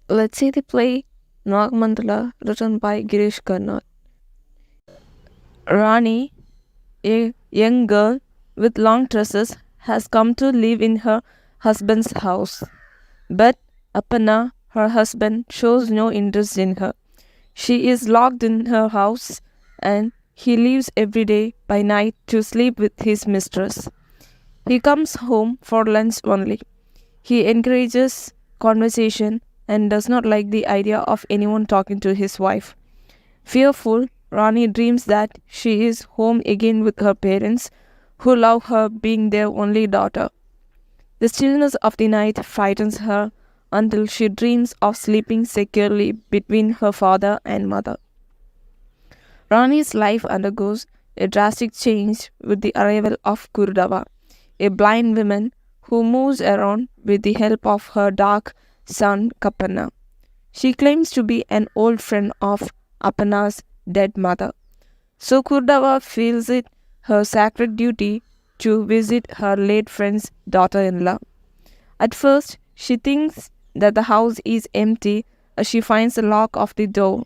Let's see the play Nagamandala, written by Girish Karnad. Rani, a young girl with long tresses, has come to live in her husband's house. But Apana, her husband, shows no interest in her. She is locked in her house and he leaves every day by night to sleep with his mistress. He comes home for lunch only. He encourages conversation and does not like the idea of anyone talking to his wife. Fearful, Rani dreams that she is home again with her parents, who love her being their only daughter. The stillness of the night frightens her until she dreams of sleeping securely between her father and mother. Rani's life undergoes a drastic change with the arrival of Kurdava, a blind woman who moves around with the help of her dark son Kapana. She claims to be an old friend of Apana's dead mother. So Kurdava feels it her sacred duty to visit her late friend's daughter-in-law. At first, she thinks that the house is empty as she finds the lock of the door.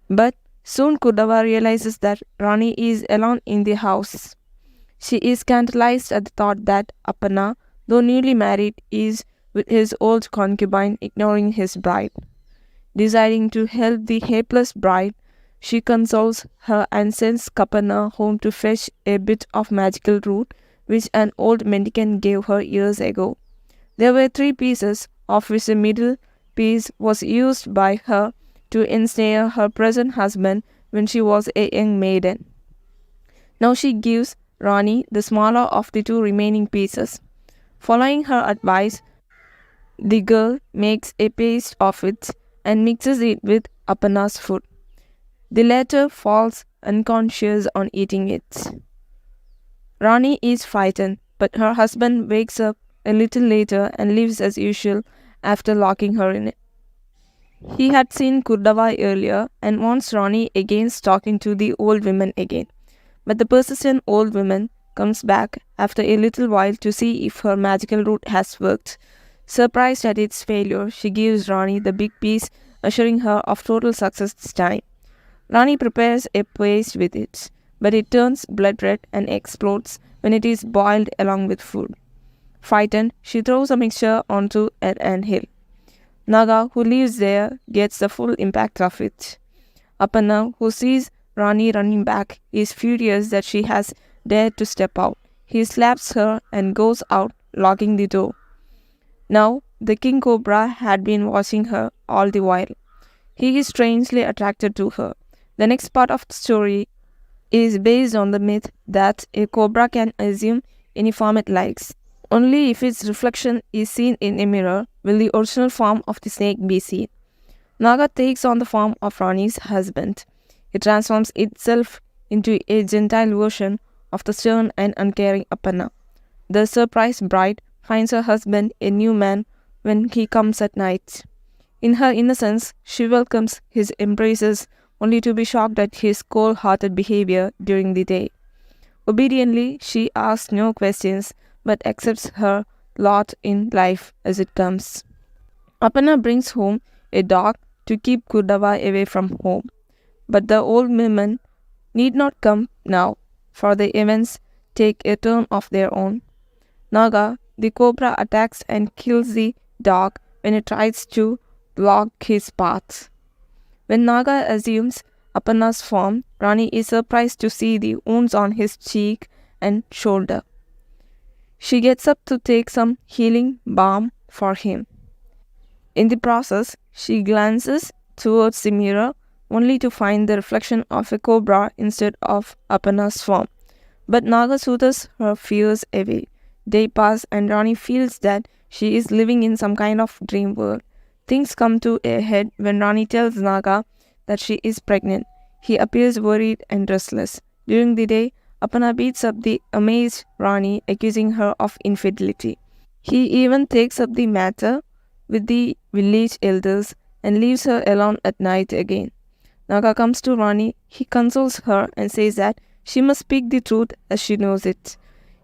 But soon Kurdava realizes that Rani is alone in the house. She is scandalized at the thought that Apana, though newly married, is with his old concubine ignoring his bride. Deciding to help the helpless bride, she consoles her and sends Kapana home to fetch a bit of magical root which an old mendicant gave her years ago. There were 3 pieces, of which the middle piece was used by her to ensnare her present husband when she was a young maiden. Now she gives Rani the smaller of the 2 remaining pieces. Following her advice, the girl makes a paste of it and mixes it with Apana's food. The latter falls unconscious on eating it. Rani is frightened, but her husband wakes up a little later and leaves as usual after locking her in. He had seen Kurdava earlier and wants Rani against talking to the old woman again. But the persistent old woman comes back after a little while to see if her magical route has worked. Surprised at its failure, she gives Rani the big piece, assuring her of total success this time. Rani prepares a paste with it, but it turns blood red and explodes when it is boiled along with food. Frightened, she throws a mixture onto an anthill. Naga, who lives there, gets the full impact of it. Apana, who sees Rani running back, is furious that she has dared to step out. He slaps her and goes out, locking the door. Now, the king cobra had been watching her all the while. He is strangely attracted to her. The next part of the story is based on the myth that a cobra can assume any form it likes. Only if its reflection is seen in a mirror will the original form of the snake be seen. Naga takes on the form of Rani's husband. It transforms itself into a gentile version of the stern and uncaring Apana. The surprised bride finds her husband a new man when he comes at night. In her innocence, she welcomes his embraces only to be shocked at his cold-hearted behavior during the day. Obediently, she asks no questions but accepts her lot in life as it comes. Apana brings home a dog to keep Kurdava away from home. But the old women need not come now, for the events take a turn of their own. Naga, the cobra, attacks and kills the dog when it tries to block his path. When Naga assumes Apana's form, Rani is surprised to see the wounds on his cheek and shoulder. She gets up to take some healing balm for him. In the process, she glances towards the mirror only to find the reflection of a cobra instead of Apana's form. But Naga soothes her fears away. Day pass and Rani feels that she is living in some kind of dream world. Things come to a head when Rani tells Naga that she is pregnant. He appears worried and restless. During the day, Apana beats up the amazed Rani, accusing her of infidelity. He even takes up the matter with the village elders and leaves her alone at night again. Naga comes to Rani. He consoles her and says that she must speak the truth as she knows it.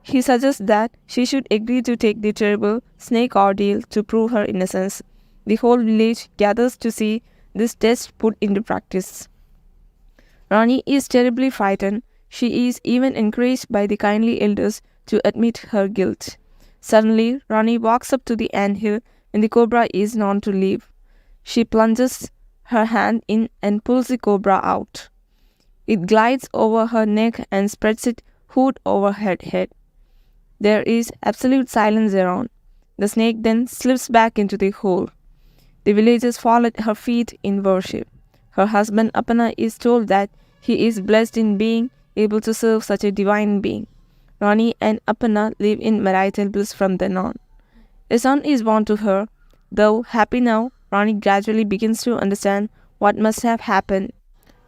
He suggests that she should agree to take the terrible snake ordeal to prove her innocence. The whole village gathers to see this test put into practice. Rani is terribly frightened. She is even encouraged by the kindly elders to admit her guilt. Suddenly, Rani walks up to the anthill when the cobra is known to leave. She plunges her hand in and pulls the cobra out. It glides over her neck and spreads its hood over her head. There is absolute silence around. The snake then slips back into the hole. The villagers fall at her feet in worship. Her husband Apana is told that he is blessed in being able to serve such a divine being. Rani and Apana live in marital bliss from then on. A son is born to her. Though happy now, Rani gradually begins to understand what must have happened.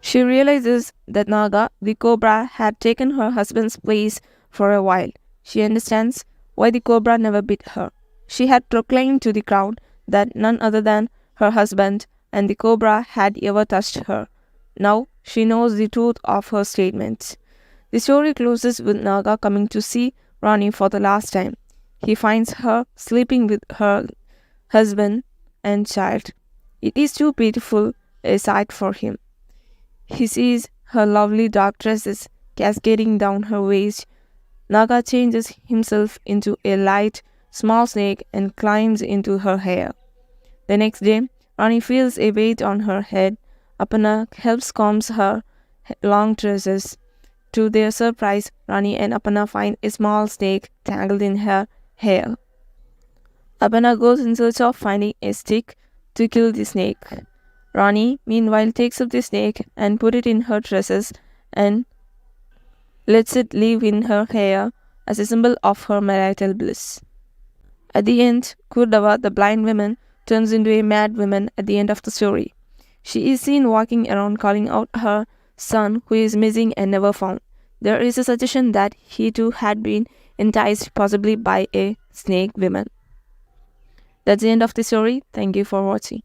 She realizes that Naga, the cobra, had taken her husband's place for a while. She understands why the cobra never bit her. She had proclaimed to the crowd that none other than her husband and the cobra had ever touched her. Now she knows the truth of her statements. The story closes with Naga coming to see Rani for the last time. He finds her sleeping with her husband and child. It is too beautiful a sight for him. He sees her lovely dark tresses cascading down her waist. Naga changes himself into a light, small snake and climbs into her hair. The next day, Rani feels a weight on her head. Apana helps combs her long tresses. To their surprise, Rani and Apana find a small snake tangled in her hair. Apana goes in search of finding a stick to kill the snake. Rani, meanwhile, takes up the snake and puts it in her tresses and lets it live in her hair as a symbol of her marital bliss. At the end, Kurdava, the blind woman, turns into a mad woman at the end of the story. She is seen walking around calling out her son who is missing and never found. There is a suggestion that he too had been enticed possibly by a snake woman. That's the end of the story. Thank you for watching.